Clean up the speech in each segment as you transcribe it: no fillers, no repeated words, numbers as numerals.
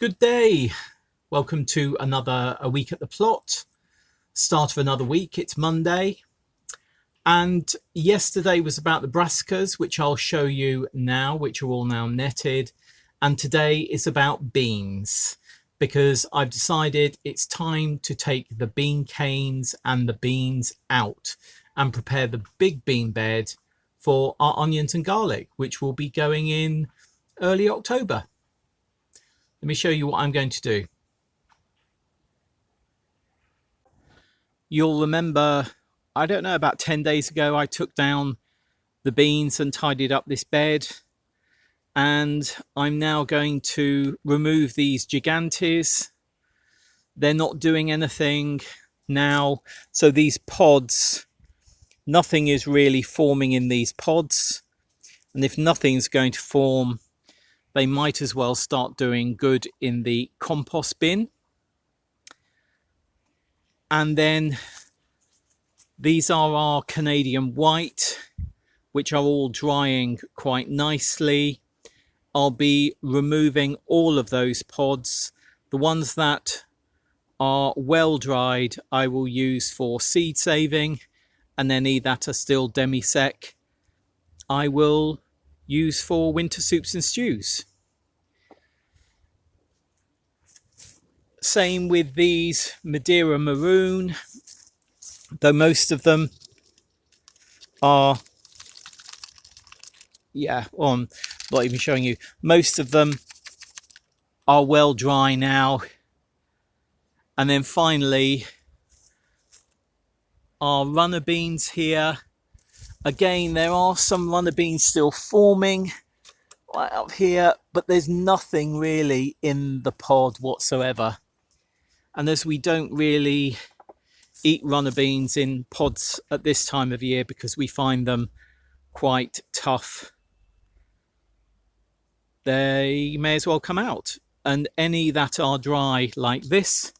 Good day. Welcome to a week at the plot. Start of another week. It's Monday. And yesterday was about the brassicas, which I'll show you now, which are all now netted. And today is about beans, because I've decided it's time to take the bean canes and the beans out and prepare the big bean bed for our onions and garlic, which will be going in early October. Let me show you what I'm going to do. You'll remember, I don't know, about 10 days ago, I took down the beans and tidied up this bed. And I'm now going to remove these gigantes. They're not doing anything now. So these pods, nothing is really forming in these pods. And if nothing's going to form, they might as well start doing good in the compost bin. And then these are our Canadian white, which are all drying quite nicely. I'll be removing all of those pods. The ones that are well dried, I will use for seed saving, and any that are still demi-sec, I will use for winter soups and stews. Same with these Madeira maroon, though most of them are, I'm not even showing you. Most of them are well dry now. And then finally, our runner beans here. Again, there are some runner beans still forming right up here, but there's nothing really in the pod whatsoever. And as we don't really eat runner beans in pods at this time of year because we find them quite tough, they may as well come out. And any that are dry like this,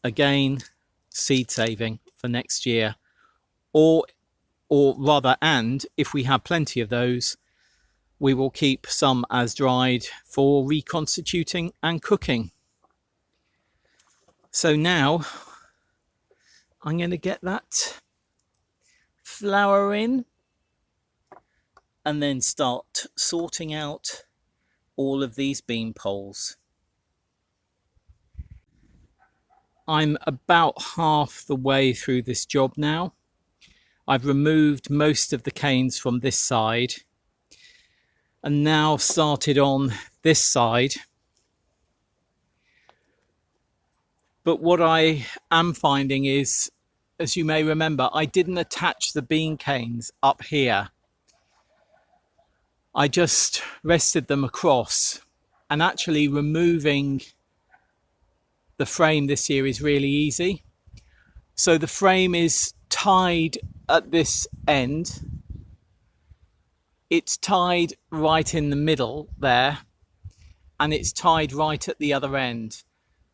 again, seed saving for next year. Or rather, and if we have plenty of those, we will keep some as dried for reconstituting and cooking. So now I'm going to get that flour in and then start sorting out all of these bean poles. I'm about half the way through this job now. I've removed most of the canes from this side and now started on this side. But what I am finding is, as you may remember, I didn't attach the bean canes up here. I just rested them across, and actually removing the frame this year is really easy. So the frame is tied at this end. It's tied right in the middle there, and it's tied right at the other end.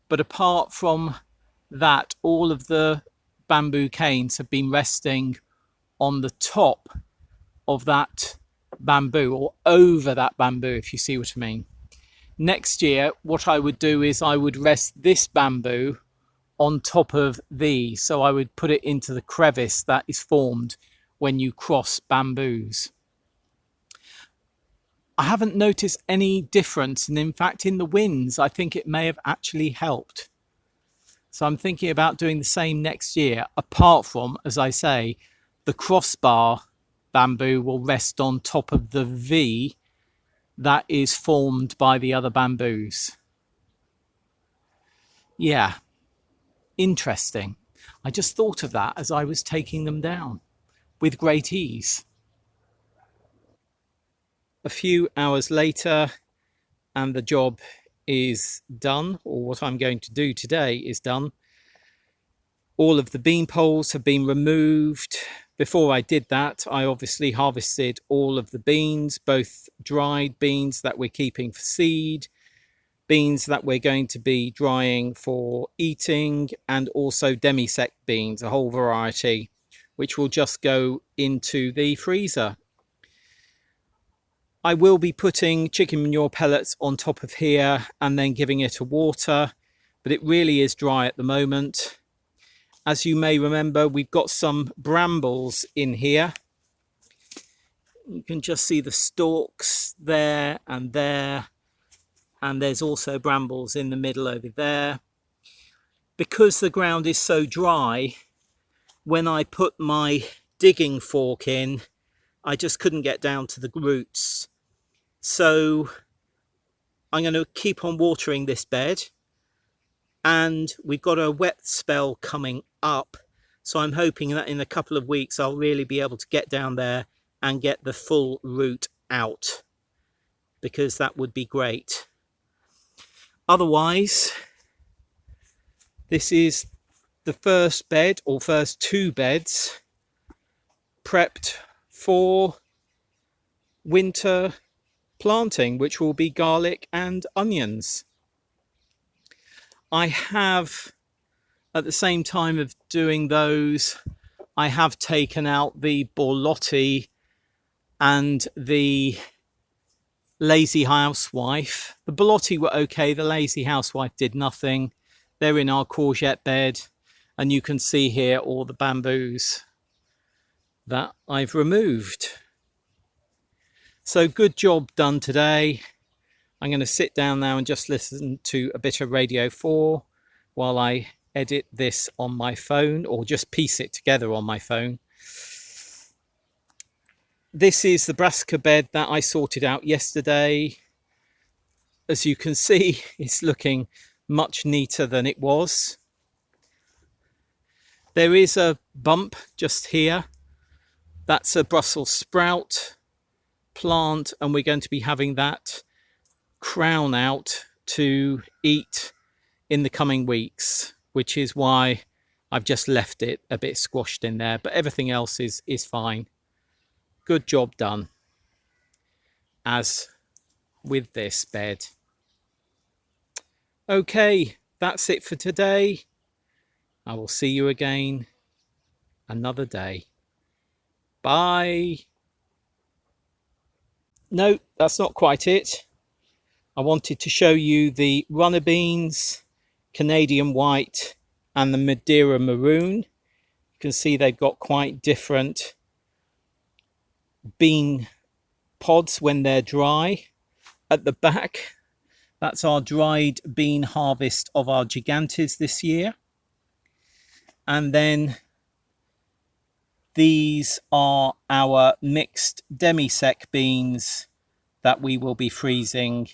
But apart from that, all of the bamboo canes have been resting on the top of that bamboo, or over that bamboo, if you see what I mean. Next year, what I would do is I would rest this bamboo on top of these. So I would put it into the crevice that is formed when you cross bamboos. I haven't noticed any difference, and in fact in the winds I think it may have actually helped. So I'm thinking about doing the same next year, apart from, as I say, the crossbar bamboo will rest on top of the V that is formed by the other bamboos. Yeah, interesting. I just thought of that as I was taking them down with great ease. A few hours later and the job is done, or what I'm going to do today is done. All of the bean poles have been removed. Before I did that, I obviously harvested all of the beans, both dried beans that we're keeping for seed, beans that we're going to be drying for eating, and also demi-sec beans, a whole variety, which will just go into the freezer. I will be putting chicken manure pellets on top of here and then giving it a water, but it really is dry at the moment. As you may remember, we've got some brambles in here. You can just see the stalks there, and there's also brambles in the middle over there. Because the ground is so dry, when I put my digging fork in, I just couldn't get down to the roots. So I'm going to keep on watering this bed, and we've got a wet spell coming up. So I'm hoping that in a couple of weeks, I'll really be able to get down there and get the full root out, because that would be great. Otherwise, this is the first bed, or first two beds, prepped for winter planting, which will be garlic and onions. I have, at the same time of doing those, I have taken out the borlotti and the lazy housewife. The borlotti were okay, the lazy housewife did nothing. They're in our courgette bed, and you can see here all the bamboos that I've removed. So good job done today. I'm going to sit down now and just listen to a bit of Radio 4 while I edit this on my phone, or just piece it together on my phone. This is the brassica bed that I sorted out yesterday. As you can see, it's looking much neater than it was. There is a bump just here. That's a Brussels sprout plant, and we're going to be having that crown out to eat in the coming weeks, which is why I've just left it a bit squashed in there, but everything else is fine. Good job done, as with this bed. Okay, that's it for today. I will see you again another day. Bye. No, that's not quite it. I wanted to show you the runner beans, Canadian white, and the Madeira maroon. You can see they've got quite different bean pods when they're dry. At the back, that's our dried bean harvest of our gigantes this year. And then these are our mixed demi-sec beans that we will be freezing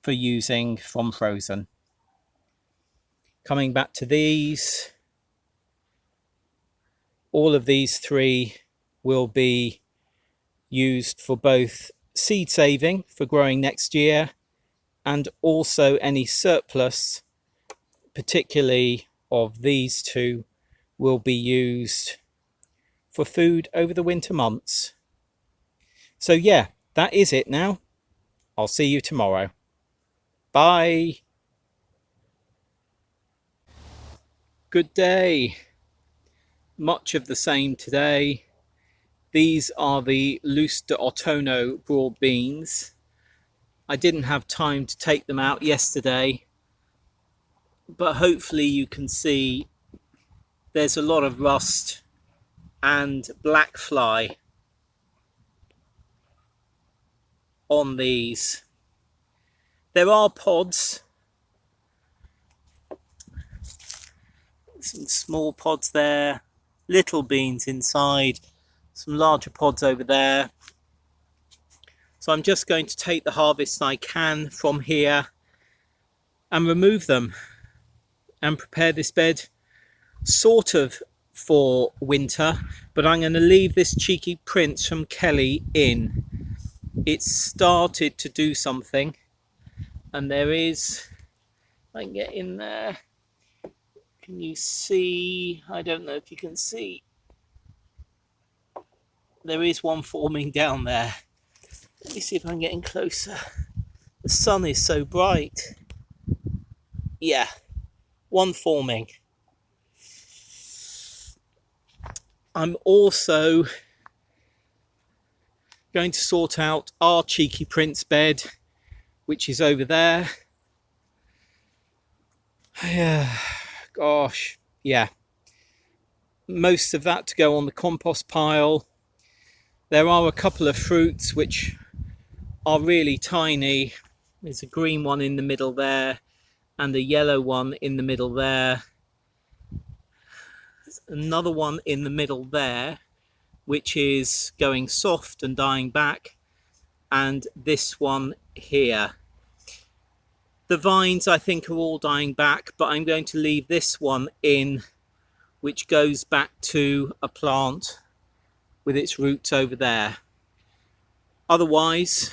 for using from frozen. Coming back to these, all of these three will be used for both seed saving for growing next year, and also any surplus, particularly of these two, will be used for food over the winter months. So yeah, that is it now. I'll see you tomorrow. Bye. Good day. Much of the same today. These are the loose de Otono broad beans. I didn't have time to take them out yesterday, but hopefully you can see there's a lot of rust and blackfly on these. There are pods, some small pods there, little beans inside, some larger pods over there. So I'm just going to take the harvest I can from here and remove them and prepare this bed sort of for winter, but I'm going to leave this cheeky prince from Kelly in. It's started to do something, and there is, if I can get in there, can you see? I don't know if you can see. There is one forming down there. Let me see if I'm getting closer. The sun is so bright. Yeah, one forming. I'm also Going to sort out our cheeky prince bed, which is over there. Yeah, gosh, yeah. Most of that to go on the compost pile. There are a couple of fruits which are really tiny. There's a green one in the middle there and a yellow one in the middle there. There's another one in the middle there which is going soft and dying back, and this one here. The vines I think are all dying back, but I'm going to leave this one in, which goes back to a plant with its roots over there. Otherwise,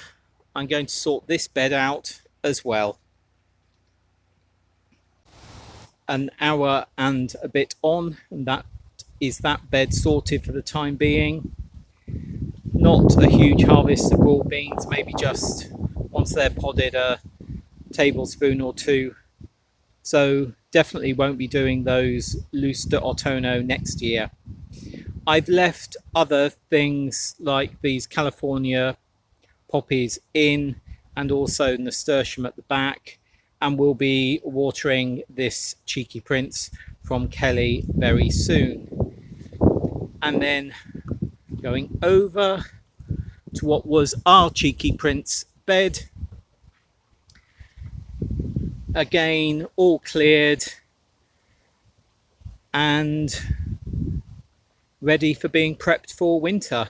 I'm going to sort this bed out as well. An hour and a bit on, and that is that bed sorted for the time being. Not a huge harvest of broad beans, maybe just, once they're podded, a tablespoon or two. So definitely won't be doing those loose de Otono next year. I've left other things like these California poppies in, and also nasturtium at the back, and we'll be watering this cheeky prince from Kelly very soon. And then going over to what was our cheeky prince bed. Again, all cleared and ready for being prepped for winter.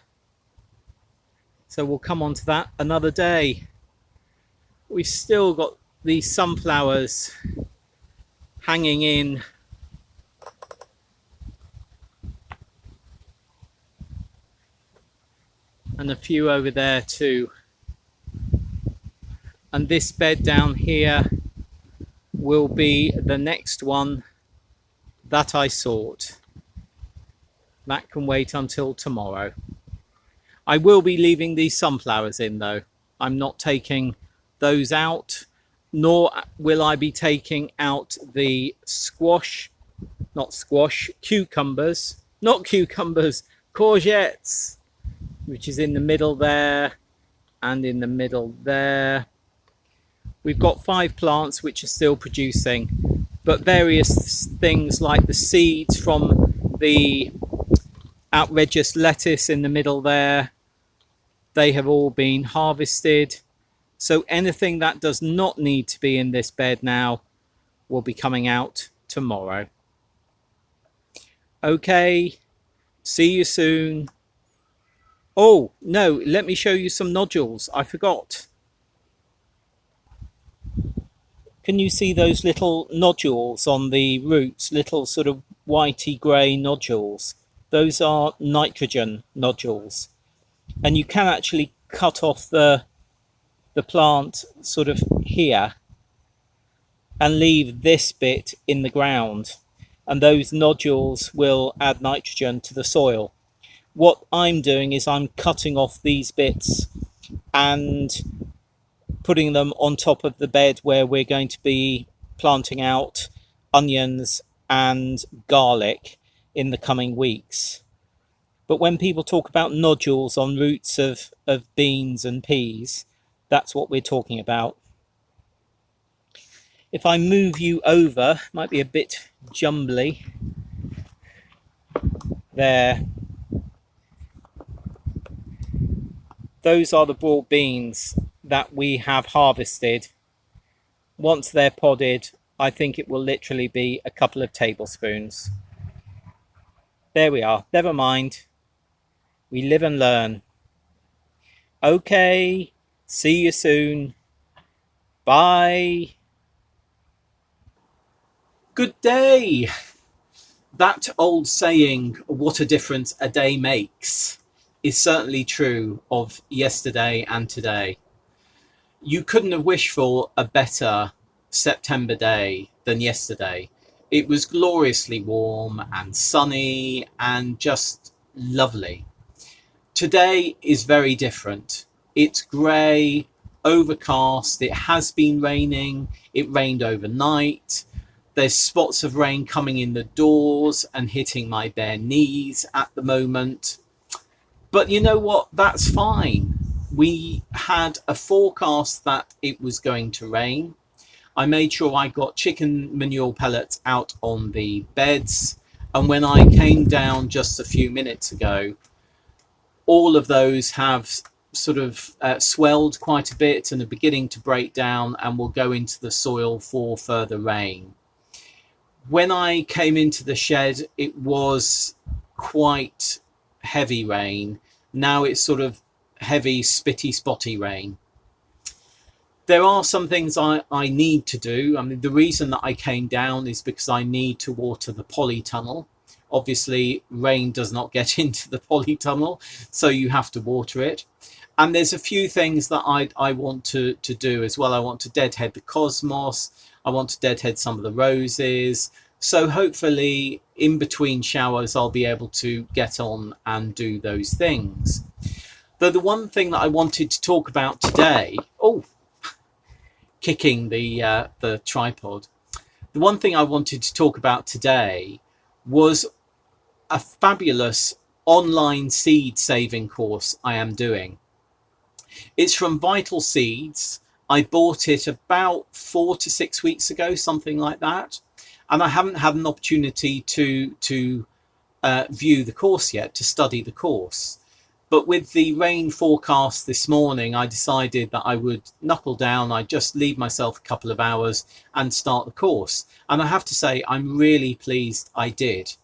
So we'll come on to that another day. We've still got these sunflowers hanging in. And a few over there too. And this bed down here will be the next one that I sort. That can wait until tomorrow. I will be leaving these sunflowers in though. I'm not taking those out, nor will I be taking out the cucumbers, courgettes, which is in the middle there and in the middle there. We've got 5 plants which are still producing, but various things like the seeds from the outrageous lettuce in the middle there, they have all been harvested. So anything that does not need to be in this bed now will be coming out tomorrow. Okay, see you soon. Oh, no, let me show you some nodules. I forgot. Can you see those little nodules on the roots? Little sort of whitey grey nodules. Those are nitrogen nodules. And you can actually cut off the plant sort of here and leave this bit in the ground. And those nodules will add nitrogen to the soil. What I'm doing is I'm cutting off these bits and putting them on top of the bed where we're going to be planting out onions and garlic in the coming weeks. But when people talk about nodules on roots of beans and peas, that's what we're talking about. If I move you over, might be a bit jumbly. There. Those are the broad beans that we have harvested. Once they're podded, I think it will literally be a couple of tablespoons. There we are. Never mind. We live and learn. Okay. See you soon. Bye. Good day. That old saying, what a difference a day makes, is certainly true of yesterday and today. You couldn't have wished for a better September day than yesterday. It was gloriously warm and sunny and just lovely. Today is very different. It's grey, overcast, it has been raining, it rained overnight. There's spots of rain coming in the doors and hitting my bare knees at the moment. But you know what? That's fine. we had a forecast that it was going to rain. I made sure I got chicken manure pellets out on the beds, and when I came down just a few minutes ago, all of those have sort of swelled quite a bit and are beginning to break down and will go into the soil for further rain. When I came into the shed, it was quite heavy rain. Now it's sort of heavy, spitty, spotty rain. There are some things I need to do. I mean, the reason that I came down is because I need to water the polytunnel. Obviously, rain does not get into the polytunnel, so you have to water it. And there's a few things that I want to do as well. I want to deadhead the cosmos. I want to deadhead some of the roses. So hopefully in between showers, I'll be able to get on and do those things. Though the one thing that I wanted to talk about today, kicking the tripod. The one thing I wanted to talk about today was a fabulous online seed saving course I am doing. It's from Vital Seeds. I bought it about 4 to 6 weeks ago, something like that. And I haven't had an opportunity to view the course yet, to study the course. But with the rain forecast this morning, I decided that I would knuckle down. I'd just leave myself a couple of hours and start the course. And I have to say, I'm really pleased I did.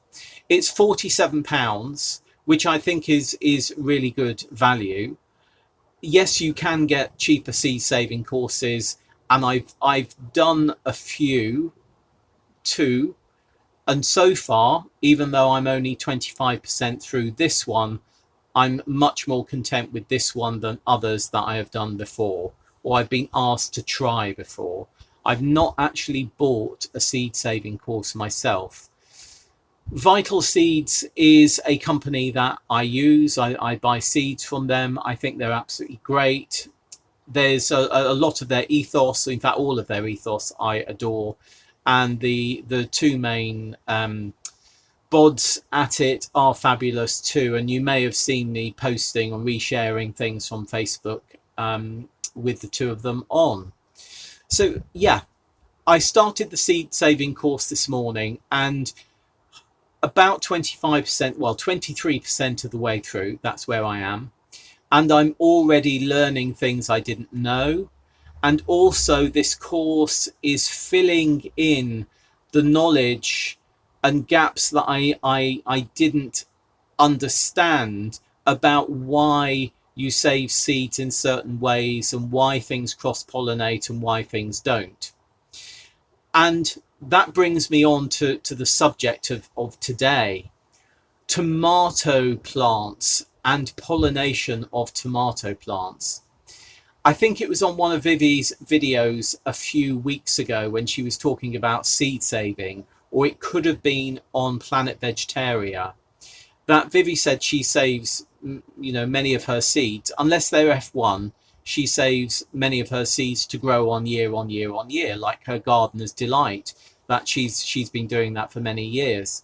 It's £47, which I think is really good value. Yes, you can get cheaper seed saving courses, and I've done a few too. And so far, even though I'm only 25% through this one, I'm much more content with this one than others that I have done before, or I've been asked to try before. I've not actually bought a seed saving course myself. Vital Seeds is a company that I use. I buy seeds from them. I think they're absolutely great. There's a lot of their ethos, in fact all of their ethos I adore, and the two main bods at it are fabulous too. And you may have seen me posting or resharing things from Facebook with the two of them on. So yeah, I started the seed saving course this morning, and about 25%, well 23% of the way through, that's where I am. And I'm already learning things I didn't know. And also this course is filling in the knowledge and gaps that I didn't understand about why you save seeds in certain ways and why things cross-pollinate and why things don't. And that brings me on to the subject of today, tomato plants and pollination of tomato plants. I think it was on one of Vivi's videos a few weeks ago when she was talking about seed saving, or it could have been on Planet Vegetaria, that Vivi said she saves, many of her seeds, unless they're F1, she saves many of her seeds to grow on year, like her Gardener's Delight, that she's been doing that for many years.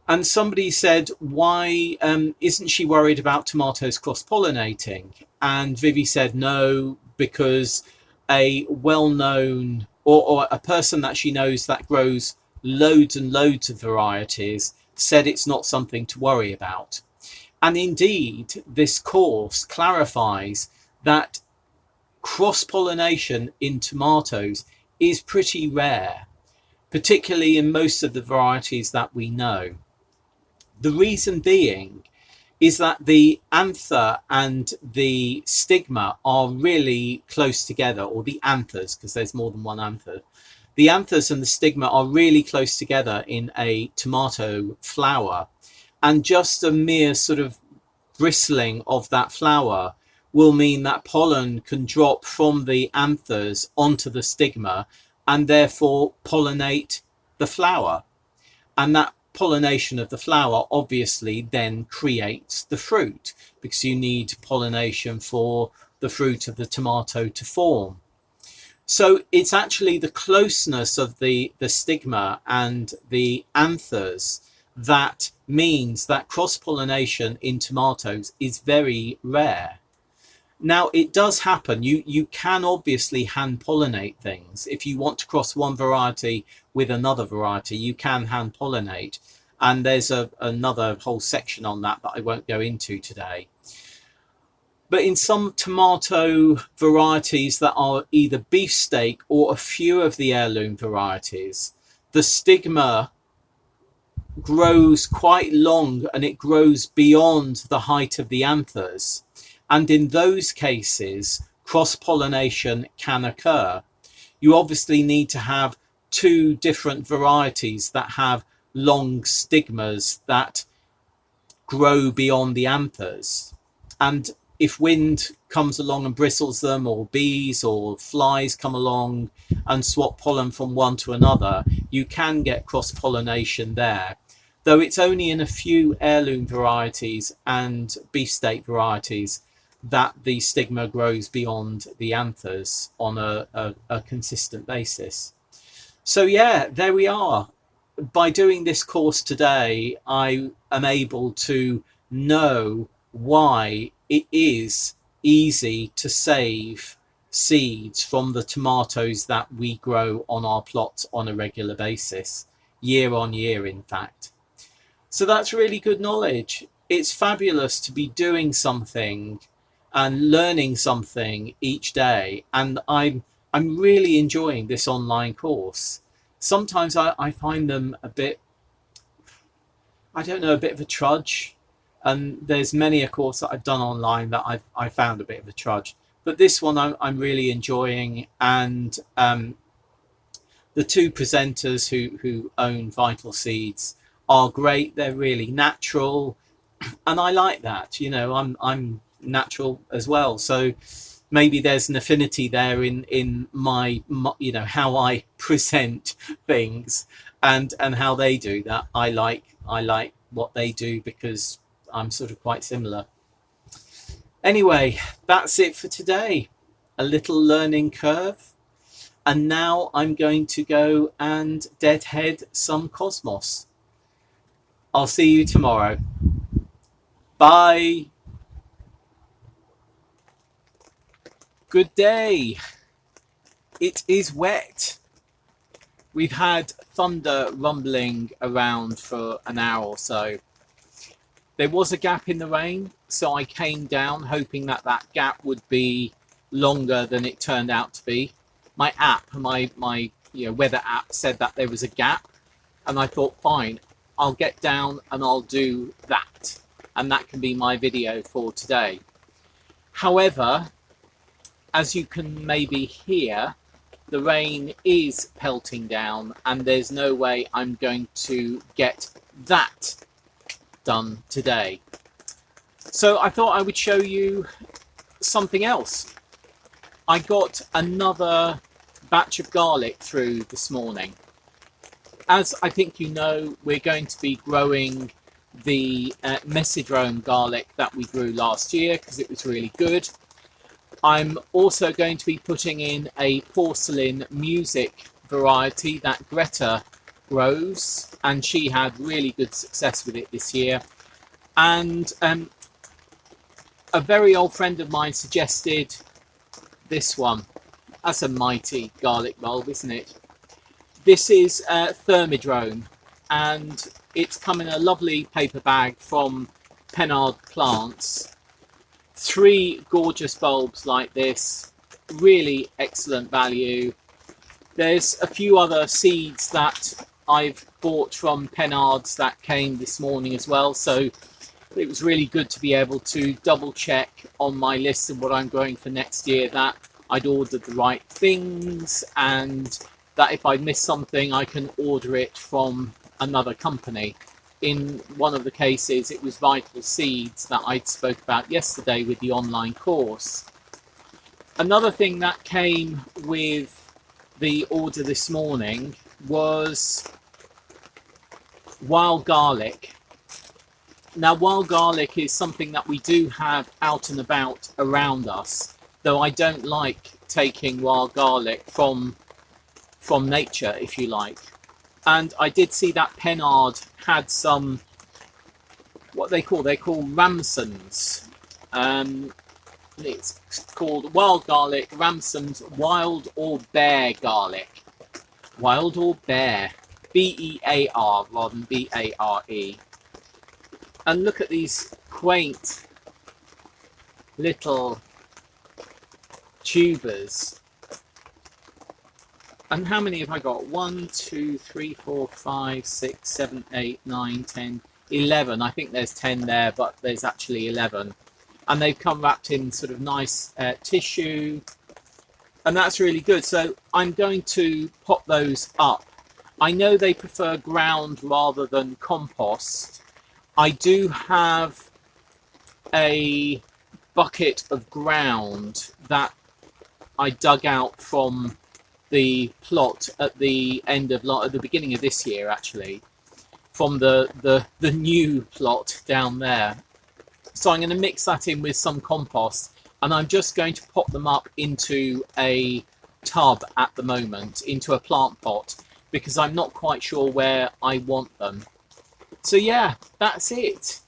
And somebody said, why isn't she worried about tomatoes cross-pollinating? And Vivi said, no, because a well-known or a person that she knows that grows loads and loads of varieties said it's not something to worry about. And indeed, this course clarifies that cross-pollination in tomatoes is pretty rare, particularly in most of the varieties that we know. The reason being is that the anther and the stigma are really close together, or the anthers, because there's more than one anther. The anthers and the stigma are really close together in a tomato flower, and just a mere sort of bristling of that flower will mean that pollen can drop from the anthers onto the stigma and therefore pollinate the flower. And that pollination of the flower obviously then creates the fruit, because you need pollination for the fruit of the tomato to form. So it's actually the closeness of the stigma and the anthers that means that cross-pollination in tomatoes is very rare. Now, it does happen. You can obviously hand pollinate things. If you want to cross one variety with another variety, you can hand pollinate. And there's another whole section on that I won't go into today. But in some tomato varieties that are either beefsteak or a few of the heirloom varieties, the stigma grows quite long and it grows beyond the height of the anthers. And in those cases, cross-pollination can occur. You obviously need to have two different varieties that have long stigmas that grow beyond the anthers. And if wind comes along and bristles them, or bees or flies come along and swap pollen from one to another, you can get cross-pollination there. Though it's only in a few heirloom varieties and beefsteak varieties that the stigma grows beyond the anthers on a consistent basis. So yeah, there we are. By doing this course today, I am able to know why it is easy to save seeds from the tomatoes that we grow on our plots on a regular basis, year on year, in fact. So that's really good knowledge. It's fabulous to be doing something and learning something each day. And I'm really enjoying this online course. Sometimes I find them a bit, I don't know, a bit of a trudge. And there's many a course that I've done online that I found a bit of a trudge. But this one I'm really enjoying. And the two presenters who own Vital Seeds are great. They're really natural. And I like that. You know, I'm natural as well. So maybe there's an affinity there in my you know, how I present things and how they do that. I like what they do because I'm sort of quite similar. Anyway, that's it for today. A little learning curve. And now I'm going to go and deadhead some cosmos. I'll see you tomorrow. Bye. Good day. It is wet. We've had thunder rumbling around for an hour or so. There was a gap in the rain, so I came down hoping that that gap would be longer than it turned out to be. My app, my weather app, said that there was a gap, and I thought, fine, I'll get down and I'll do that, and that can be my video for today. However, as you can maybe hear, the rain is pelting down, and there's no way I'm going to get that done today. So I thought I would show you something else. I got another batch of garlic through this morning. As I think you know, we're going to be growing the Messidrome garlic that we grew last year because it was really good. I'm also going to be putting in a porcelain music variety that Greta grows, and she had really good success with it this year. And a very old friend of mine suggested this one. That's a mighty garlic bulb, isn't it? This is Thermidrome, and it's come in a lovely paper bag from Pennard Plants. 3 gorgeous bulbs like this, really excellent value. There's a few other seeds that I've bought from Pennard's that came this morning as well, so it was really good to be able to double check on my list of what I'm growing for next year that I'd ordered the right things, and that if I miss something I can order it from another company. In one of the cases it was Vital Seeds that I spoke about yesterday with the online course. Another thing that came with the order this morning was wild garlic. Now, wild garlic is something that we do have out and about around us, though I don't like taking wild garlic from nature, if you like. And I did see that Pennard had some, what they call ramsons. It's called wild garlic, Ramson's wild or bear garlic. Wild or bear. B-E-A-R rather than B-A-R-E. And look at these quaint little tubers. And how many have I got? 1, 2, 3, 4, 5, 6, 7, 8, 9, 10, 11. I think there's 10 there, but there's actually 11. And they've come wrapped in sort of nice tissue. And that's really good. So I'm going to pot those up. I know they prefer ground rather than compost. I do have a bucket of ground that I dug out from the plot at the end of at the beginning of this year, actually, from the new plot down there. So I'm going to mix that in with some compost, and I'm just going to pop them up into a tub at the moment, into a plant pot, because I'm not quite sure where I want them. So yeah, that's it.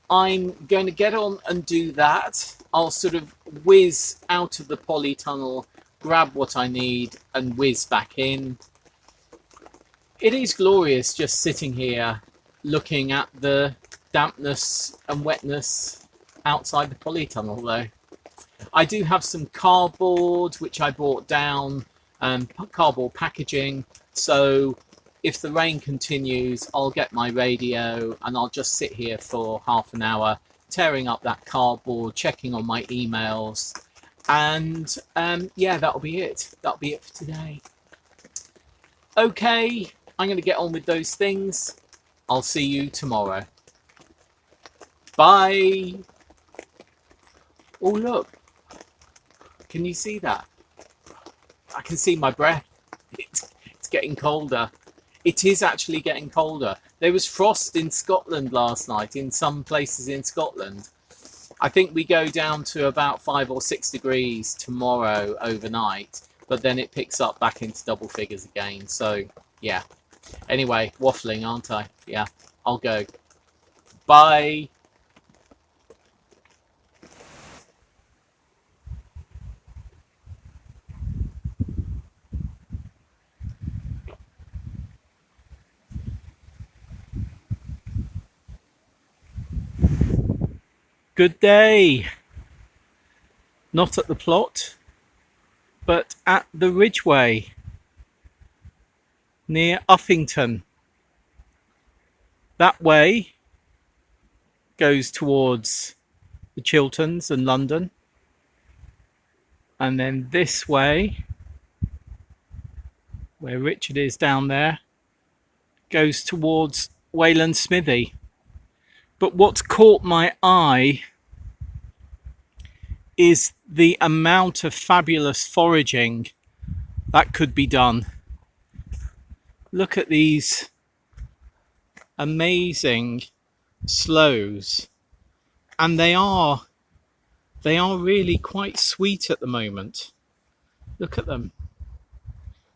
I'm going to get on and do that. I'll sort of whiz out of the polytunnel, grab what I need and whiz back in. It is glorious just sitting here looking at the dampness and wetness outside the polytunnel though. I do have some cardboard which I brought down, cardboard packaging, so if the rain continues I'll get my radio and I'll just sit here for half an hour tearing up that cardboard, checking on my emails, and yeah, that'll be it. That'll be it for today. Okay, I'm going to get on with those things. I'll see you tomorrow. Bye. Oh look, can you see that? I can see my breath. It's getting colder. It is actually getting colder. There was frost in Scotland last night, in some places in Scotland. I think we go down to about 5 or 6 degrees tomorrow overnight, but then it picks up back into double figures again. So yeah. Anyway, waffling, aren't I? Yeah, I'll go. Bye. Good day. Not at the plot, but at the Ridgeway near Uffington. That way goes towards the Chilterns and London, and then this way, where Richard is down there, goes towards Wayland, Smithy. But what's caught my eye is the amount of fabulous foraging that could be done. Look at these amazing sloes, and they are really quite sweet at the moment. Look at them.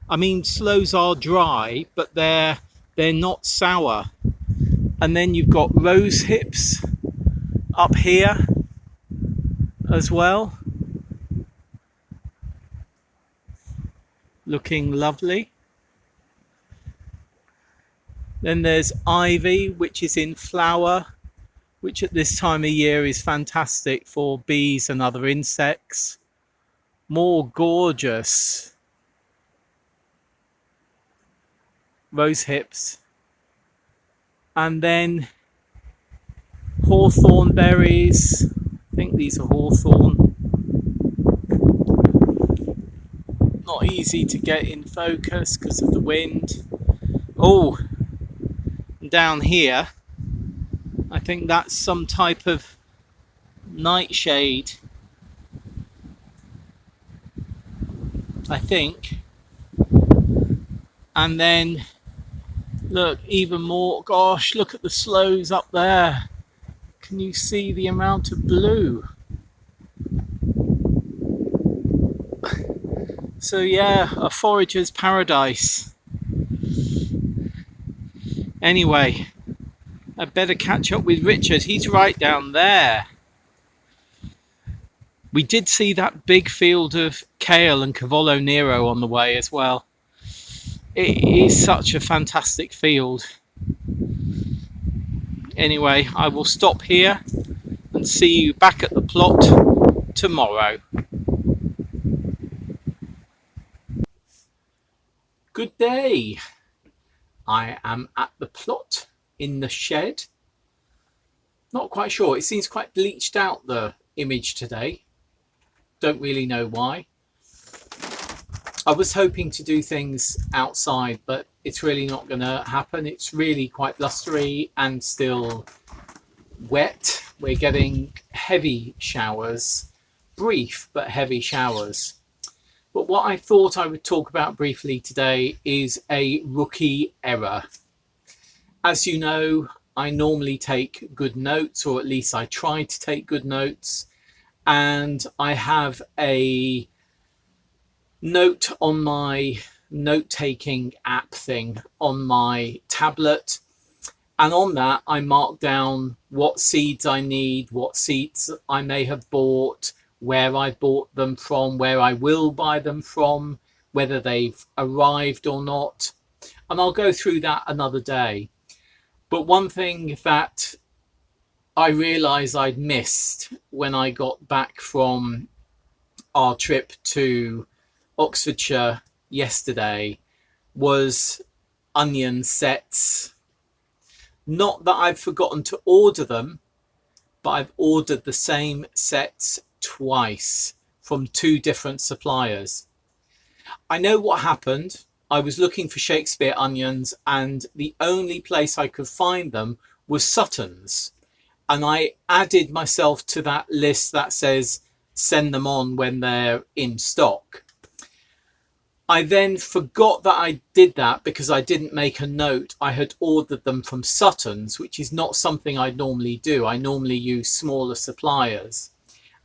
I mean, sloes are dry, but they're not sour. And then you've got rose hips up here as well, looking lovely. Then there's ivy, which is in flower, which at this time of year is fantastic for bees and other insects. More gorgeous rose hips. And then hawthorn berries. I think these are hawthorn. Not easy to get in focus because of the wind. Oh, down here, I think that's some type of nightshade. I think. And then look, even more. Gosh, look at the sloes up there. Can you see the amount of blue? So yeah, a forager's paradise. Anyway, I better catch up with Richard. He's right down there. We did see that big field of kale and Cavallo Nero on the way as well. It is such a fantastic field. Anyway, I will stop here and see you back at the plot tomorrow. Good day. I am at the plot in the shed. Not quite sure. It seems quite bleached out, the image today. Don't really know why. I was hoping to do things outside, but it's really not going to happen. It's really quite blustery and still wet. We're getting heavy showers, brief but heavy showers. But what I thought I would talk about briefly today is a rookie error. As you know, I normally take good notes, or at least I try to take good notes. And I have a note on my note-taking app thing on my tablet. And on that, I mark down what seeds I need, what seeds I may have bought, where I bought them from, where I will buy them from, whether they've arrived or not. And I'll go through that another day. But one thing that I realised I'd missed when I got back from our trip to Oxfordshire yesterday was onion sets. Not that I've forgotten to order them, but I've ordered the same sets twice from two different suppliers. I know what happened. I was looking for Shakespeare onions and the only place I could find them was Sutton's. And I added myself to that list that says send them on when they're in stock. I then forgot that I did that because I didn't make a note. I had ordered them from Sutton's, which is not something I normally do. I normally use smaller suppliers.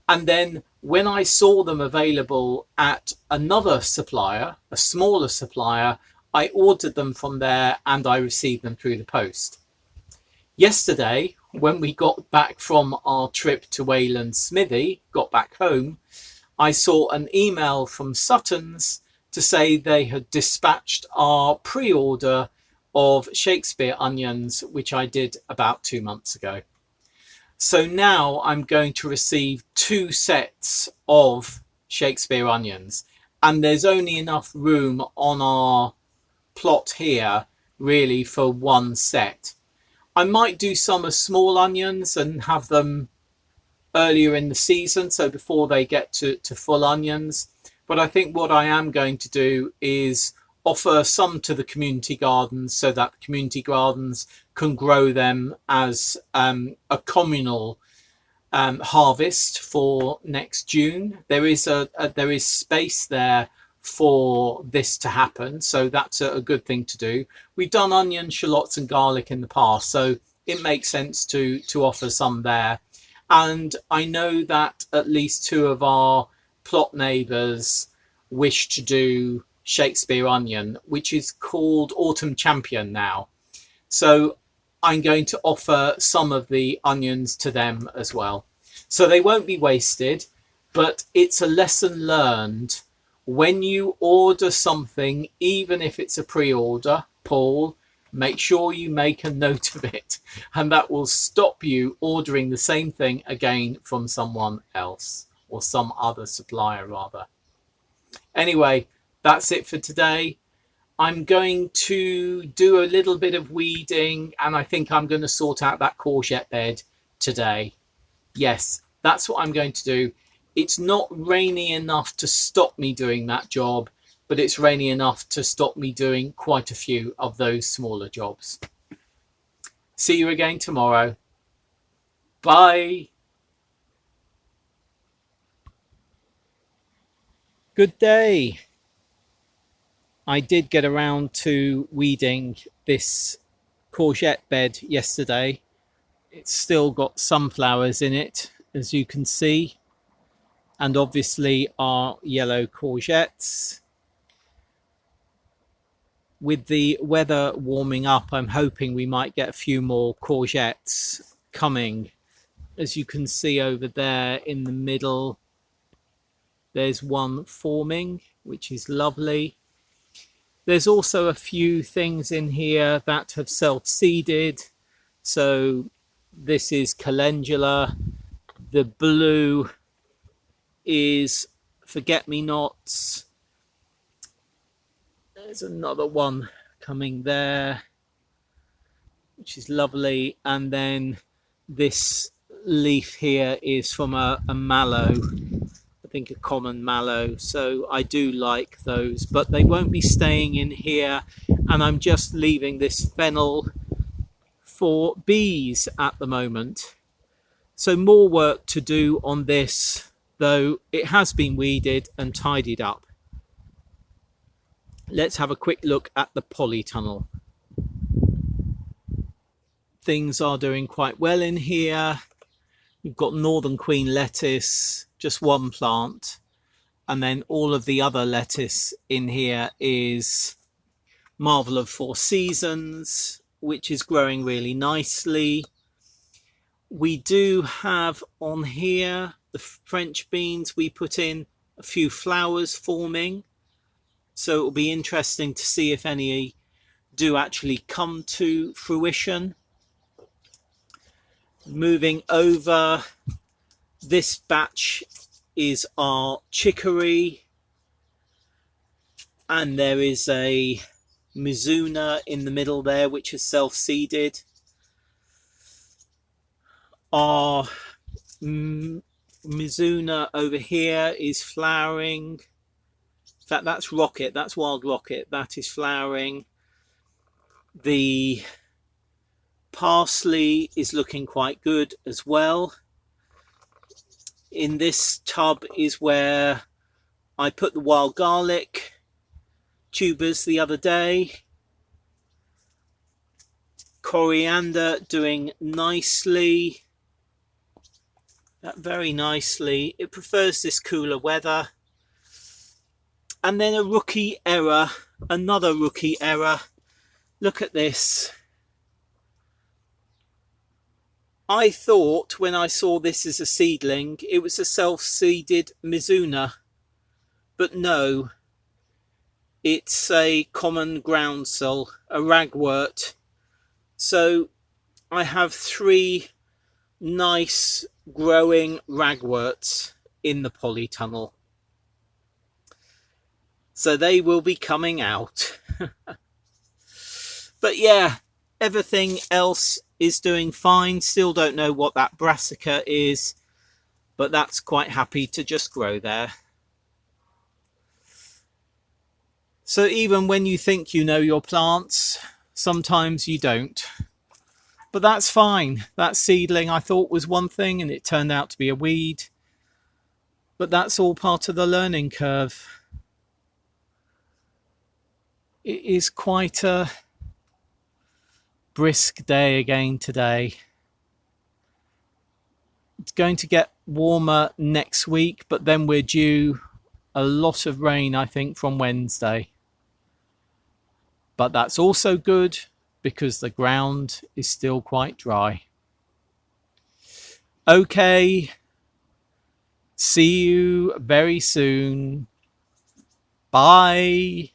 And then when I saw them available at another supplier, a smaller supplier, I ordered them from there and I received them through the post. Yesterday, when we got back from our trip to Wayland, Smithy, got back home, I saw an email from Sutton's to say they had dispatched our pre-order of Shakespeare onions, which I did about 2 months ago. So now I'm going to receive 2 sets of Shakespeare onions, and there's only enough room on our plot here really for 1 set. I might do some as small onions and have them earlier in the season, so before they get to full onions. But I think what I am going to do is offer some to the community gardens so that the community gardens can grow them as a communal harvest for next June. There is space there for this to happen, so that's a good thing to do. We've done onion, shallots and garlic in the past, so it makes sense to offer some there. And I know that at least 2 of our plot neighbours wish to do Shakespeare onion, which is called Autumn Champion now. So I'm going to offer some of the onions to them as well. So they won't be wasted, but it's a lesson learned. When you order something, even if it's a pre-order, Paul, make sure you make a note of it, and that will stop you ordering the same thing again from someone else, or some other supplier rather. Anyway, that's it for today. I'm going to do a little bit of weeding, and I think I'm going to sort out that courgette bed today. Yes, that's what I'm going to do. It's not rainy enough to stop me doing that job, but it's rainy enough to stop me doing quite a few of those smaller jobs. See you again tomorrow. Bye. Good day. I did get around to weeding this courgette bed yesterday. It's still got sunflowers in it, as you can see, and obviously our yellow courgettes. With the weather warming up, I'm hoping we might get a few more courgettes coming. As you can see over there in the middle, There's one forming, which is lovely. There's also a few things in here that have self-seeded. So this is calendula. The blue is forget-me-nots. There's another one coming there, which is lovely. And then this leaf here is from a mallow, I think a common mallow. So I do like those, but they won't be staying in here. And I'm just leaving this fennel for bees at the moment. So more work to do on this, though it has been weeded and tidied up. Let's have a quick look at the polytunnel. Things are doing quite well in here. You've got Northern Queen lettuce, just one plant, and then all of the other lettuce in here is Marvel of Four Seasons, which is growing really nicely. We do have on here the French beans. We put in a few flowers forming, so it will be interesting to see if any do actually come to fruition. Moving over, this batch is our chicory, and there is a Mizuna in the middle there, which is self-seeded. Our Mizuna over here is flowering. In fact, that's rocket, that's wild rocket, that is flowering. The parsley is looking quite good as well. In this tub is where I put the wild garlic tubers the other day. Coriander doing nicely, very nicely. It prefers this cooler weather. And then a rookie error, another rookie error. Look at this. I thought when I saw this as a seedling, it was a self-seeded Mizuna, but no, it's a common groundsel, a ragwort. So I have 3 nice growing ragworts in the polytunnel. So they will be coming out. But yeah, everything else is doing fine. Still don't know what that brassica is, but that's quite happy to just grow there. So even when you think you know your plants, sometimes you don't. But that's fine. That seedling I thought was one thing and it turned out to be a weed. But that's all part of the learning curve. It is quite a brisk day again today. It's going to get warmer next week, but then we're due a lot of rain, I think, from Wednesday. But that's also good because the ground is still quite dry. Okay, see you very soon. Bye.